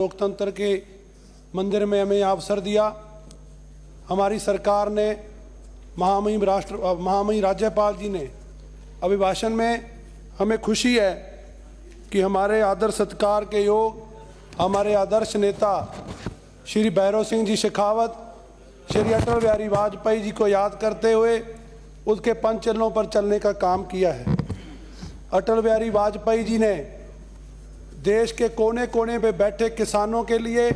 लोकतंत्र के मंदिर में हमें अवसर दिया। हमारी सरकार ने महामहिम राज्यपाल जी ने अभिभाषण में हमें खुशी है कि हमारे आदर सत्कार के योग हमारे आदर्श नेता श्री भैरव सिंह जी शेखावत, श्री अटल बिहारी वाजपेयी जी को याद करते हुए उसके पंचचरणों पर चलने का काम किया है। अटल बिहारी वाजपेयी जी ने देश के कोने कोने पे बैठे किसानों के लिए,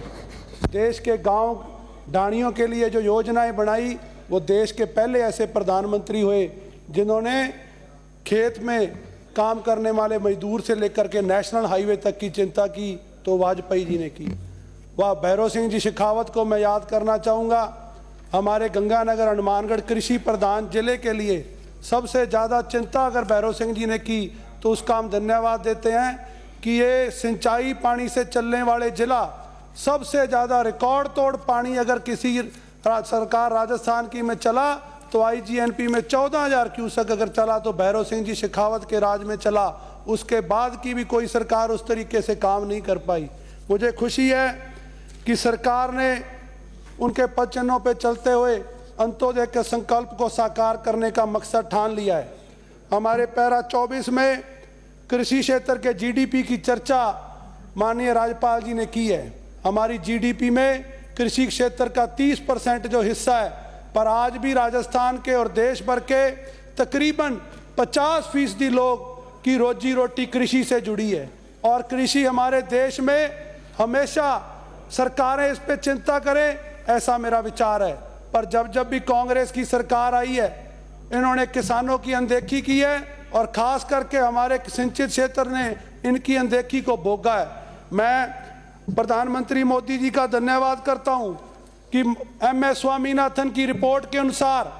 देश के गांव ढाणियों के लिए जो योजनाएं बनाई, वो देश के पहले ऐसे प्रधानमंत्री हुए जिन्होंने खेत में काम करने वाले मजदूर से लेकर के नेशनल हाईवे तक की चिंता की, तो वाजपेयी जी ने की। वह भैरव सिंह जी शेखावत को मैं याद करना चाहूँगा। हमारे गंगानगर हनुमानगढ़ कृषि प्रधान जिले के लिए सबसे ज़्यादा चिंता अगर भैरव सिंह जी ने की तो उसका हम धन्यवाद देते हैं कि ये सिंचाई पानी से चलने वाले जिला, सबसे ज़्यादा रिकॉर्ड तोड़ पानी अगर किसी सरकार राजस्थान की में चला तो आईजीएनपी में 14,000 क्यूसेक अगर चला तो भैरव सिंह जी शेखावत के राज में चला। उसके बाद की भी कोई सरकार उस तरीके से काम नहीं कर पाई। मुझे खुशी है कि सरकार ने उनके पदचिन्हों पे चलते हुए अंत्योदय के संकल्प को साकार करने का मकसद ठान लिया है। हमारे पैरा 24 में कृषि क्षेत्र के जीडीपी की चर्चा माननीय राज्यपाल जी ने की है। हमारी जीडीपी में कृषि क्षेत्र का 30% जो हिस्सा है, पर आज भी राजस्थान के और देश भर के तकरीबन 50% लोग की रोजी रोटी कृषि से जुड़ी है। और कृषि हमारे देश में हमेशा सरकारें इस पे चिंता करें, ऐसा मेरा विचार है। पर जब भी कांग्रेस की सरकार आई है, इन्होंने किसानों की अनदेखी की है और ख़ास करके हमारे सिंचित क्षेत्र ने इनकी अनदेखी को भोगा है। मैं प्रधानमंत्री मोदी जी का धन्यवाद करता हूं कि MS स्वामीनाथन की रिपोर्ट के अनुसार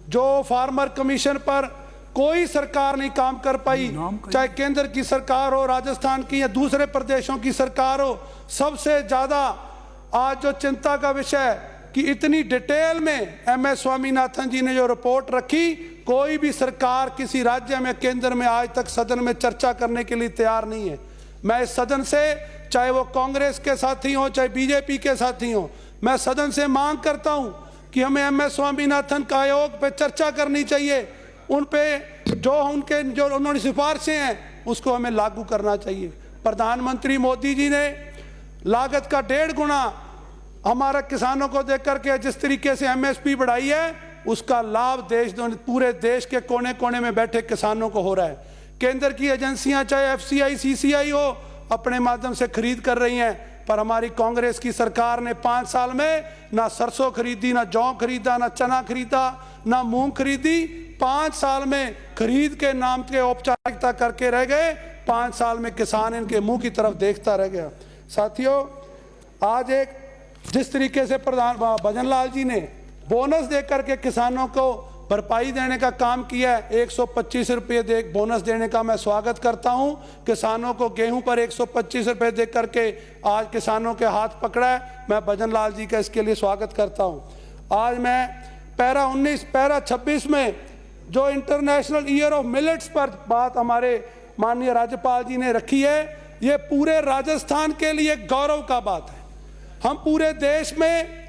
जो फार्मर कमीशन पर कोई सरकार नहीं काम कर पाई, चाहे केंद्र की सरकार हो, राजस्थान की या दूसरे प्रदेशों की सरकार हो, सबसे ज़्यादा आज जो चिंता का विषय है कि इतनी डिटेल में MS स्वामीनाथन जी ने जो रिपोर्ट रखी, कोई भी सरकार किसी राज्य में केंद्र में आज तक सदन में चर्चा करने के लिए तैयार नहीं है। मैं इस सदन से, चाहे वो कांग्रेस के साथी हों चाहे बीजेपी के साथी हों, मैं सदन से मांग करता हूं कि हमें MS स्वामीनाथन का आयोग पे चर्चा करनी चाहिए। उन पे जो उन्होंने सिफारिशें हैं उसको हमें लागू करना चाहिए। प्रधानमंत्री मोदी जी ने लागत का 1.5 गुना हमारा किसानों को देकर करके जिस तरीके से MSP बढ़ाई है, उसका लाभ पूरे देश के कोने कोने में बैठे किसानों को हो रहा है। केंद्र की एजेंसियां चाहे FCI CCI हो, अपने माध्यम से खरीद कर रही हैं, पर हमारी कांग्रेस की सरकार ने 5 साल में ना सरसों खरीदी, ना जौ खरीदा, ना चना खरीदा, ना मूंग खरीदी। 5 साल में खरीद के नाम के औपचारिकता करके रह गए। 5 साल में किसान इनके मुंह की तरफ देखता रह गया। साथियों, आज एक जिस तरीके से प्रधान भजन लाल जी ने बोनस देकर के किसानों को भरपाई देने का काम किया है, 125 रुपये बोनस देने का मैं स्वागत करता हूं। किसानों को गेहूं पर 125 रुपये दे करके आज किसानों के हाथ पकड़ा है। मैं भजन लाल जी का इसके लिए स्वागत करता हूं। आज मैं पैरा 26 में जो इंटरनेशनल ईयर ऑफ मिलेट्स पर बात हमारे माननीय राज्यपाल जी ने रखी है, ये पूरे राजस्थान के लिए गौरव का बात है। हम पूरे देश में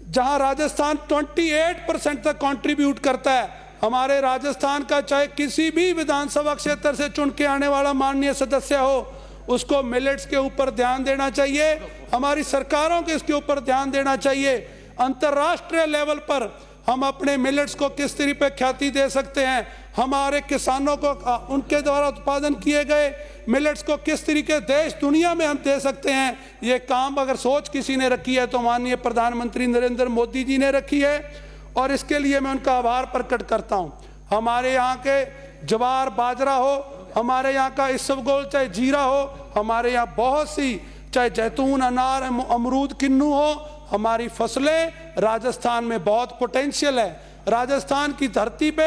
जहां राजस्थान 28% तक कंट्रीब्यूट करता है, हमारे राजस्थान का चाहे किसी भी विधानसभा क्षेत्र से चुन के आने वाला माननीय सदस्य हो, उसको मिलेट्स के ऊपर ध्यान देना चाहिए। हमारी सरकारों को इसके ऊपर ध्यान देना चाहिए। अंतर्राष्ट्रीय लेवल पर हम अपने मिलेट्स को किस तरीके पे ख्याति दे सकते हैं, हमारे किसानों को उनके द्वारा उत्पादन किए गए मिलेट्स को किस तरीके देश दुनिया में हम दे सकते हैं। ये काम अगर सोच किसी ने रखी है तो माननीय प्रधानमंत्री नरेंद्र मोदी जी ने रखी है, और इसके लिए मैं उनका आभार प्रकट करता हूं। हमारे यहाँ के ज्वार बाजरा हो, हमारे यहाँ का इसबगोल चाहे जीरा हो, हमारे यहाँ बहुत सी चाहे जैतून, अनार, अमरूद, किन्नू हो, हमारी फसलें राजस्थान में बहुत पोटेंशियल है। राजस्थान की धरती पे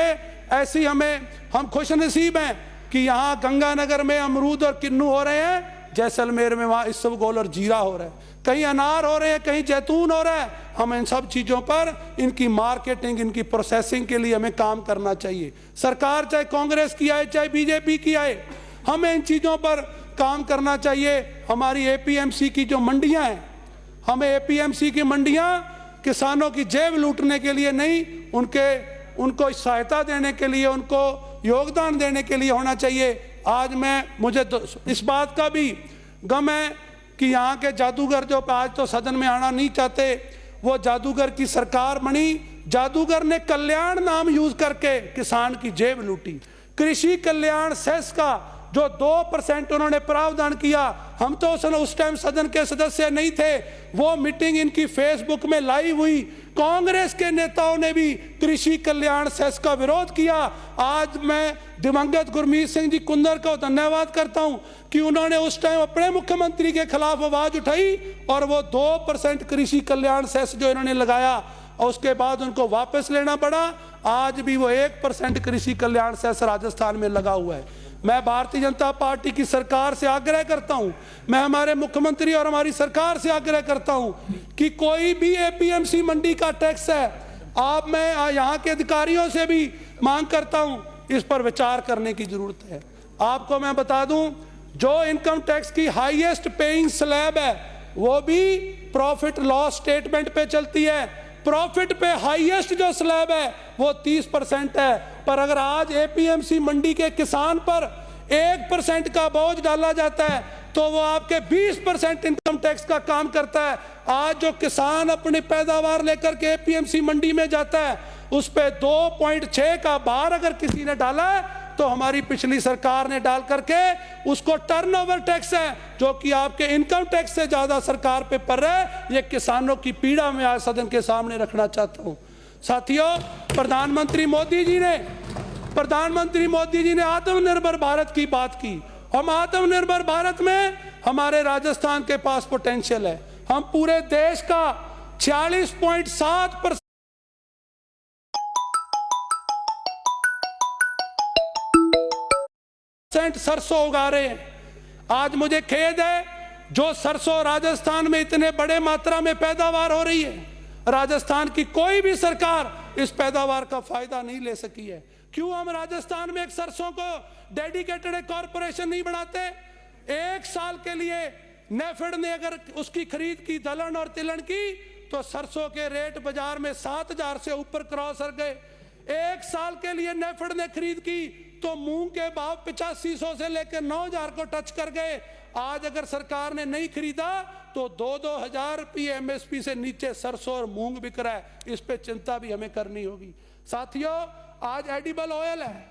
ऐसी हम खुशनसीब हैं कि यहाँ गंगानगर में अमरूद और किन्नू हो रहे हैं, जैसलमेर में वहाँ इसबगोल और जीरा हो रहा है, कहीं अनार हो रहे हैं, कहीं जैतून हो रहा है। हम इन सब चीज़ों पर इनकी मार्केटिंग, इनकी प्रोसेसिंग के लिए हमें काम करना चाहिए। सरकार चाहे कांग्रेस की आए चाहे बीजेपी की आए, हमें इन चीज़ों पर काम करना चाहिए। हमारी एपीएमसी की जो मंडियां हैं, हमें एपीएमसी की मंडियां किसानों की जेब लूटने के लिए नहीं, उनको सहायता देने के लिए, उनको योगदान देने के लिए होना चाहिए। आज मुझे इस बात का भी गम है कि यहाँ के जादूगर जो आज तो सदन में आना नहीं चाहते, वो जादूगर की सरकार बनी। जादूगर ने कल्याण नाम यूज करके किसान की जेब लूटी। कृषि कल्याण सेस का जो 2% उन्होंने प्रावधान किया, हम तो उस टाइम सदन के सदस्य नहीं थे, वो मीटिंग इनकी फेसबुक में लाइव हुई। कांग्रेस के नेताओं ने भी कृषि कल्याण सेस का विरोध किया। आज मैं दिवंगत गुरमीत सिंह जी कुंदर को धन्यवाद करता हूं कि उन्होंने उस टाइम अपने मुख्यमंत्री के खिलाफ आवाज उठाई और वो 2% कृषि कल्याण सेस जो इन्होंने लगाया, और उसके बाद उनको वापस लेना पड़ा। आज भी वो 1% कृषि कल्याण सेस राजस्थान में लगा हुआ है। मैं भारतीय जनता पार्टी की सरकार से आग्रह करता हूं, मैं हमारे मुख्यमंत्री और हमारी सरकार से आग्रह करता हूं कि कोई भी एपीएमसी मंडी का टैक्स है, मैं यहां के अधिकारियों से भी मांग करता हूं, इस पर विचार करने की जरूरत है। आपको मैं बता दूं, जो इनकम टैक्स की हाईएस्ट पेइंग स्लैब है वो भी प्रॉफिट लॉस स्टेटमेंट पे चलती है। प्रॉफिट पे हाईएस्ट जो स्लैब है वो 30% है। पर अगर आज एपीएमसी मंडी के किसान पर 1% का बोझ डाला जाता है तो वो आपके 20% इनकम टैक्स का काम करता है। आज जो किसान अपनी पैदावार लेकर के एपीएमसी मंडी में जाता है, उस पे 2.6 का भार अगर किसी ने डाला है तो हमारी पिछली सरकार ने डाल करके उसको टर्नओवर टैक्स है, जो कि आपके इनकम टैक्स से ज्यादा सरकार पे पड़ रहा है। ये किसानों की पीड़ा में आज सदन के सामने रखना चाहता हूं। साथियों, प्रधानमंत्री मोदी जी ने आत्मनिर्भर भारत की बात की। हम आत्मनिर्भर भारत में हमारे राजस्थान के पास पोटेंशियल है। हम पूरे देश का 46.7% सरसों उगा रहे हैं। आज मुझे खेद है, जो सरसों राजस्थान में इतने बड़े मात्रा में पैदावार हो रही है, राजस्थान की कोई भी सरकार इस पैदावार का फायदा नहीं ले सकी है। क्यों हम राजस्थान में एक सरसों को डेडिकेटेड कॉर्पोरेशन नहीं बनाते? एक साल के लिए नेफेड ने अगर उसकी खरीद की दलहन और तिलहन की, तो सरसों के रेट बाजार में 7,000 से ऊपर क्रॉस कर गए। एक साल के लिए नेफेड ने खरीद की तो मूंग के भाव 8500 से लेकर 9,000 को टच कर गए। आज अगर सरकार ने नहीं खरीदा तो 2-2 हजार रुपये एमएसपी से नीचे सरसों और मूंग बिक रहा है। इस पे चिंता भी हमें करनी होगी। साथियों, आज एडिबल ऑयल है,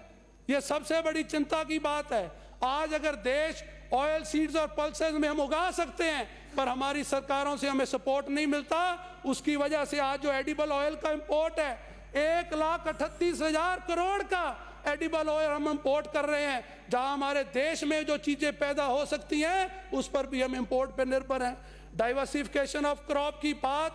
ये सबसे बड़ी चिंता की बात है। आज अगर देश ऑयल सीड्स और पल्सेस में हम उगा सकते हैं, पर हमारी सरकारों से हमें सपोर्ट नहीं मिलता, उसकी वजह से आज जो एडिबल ऑयल का इंपोर्ट है, 1,38,000 करोड़ का एडिबल ऑयल हम इंपोर्ट कर रहे हैं। जहां हमारे देश में जो चीजें पैदा हो सकती हैं, उस पर भी हम इंपोर्ट पर निर्भर हैं। डाइवर्सिफिकेशन ऑफ क्रॉप की बात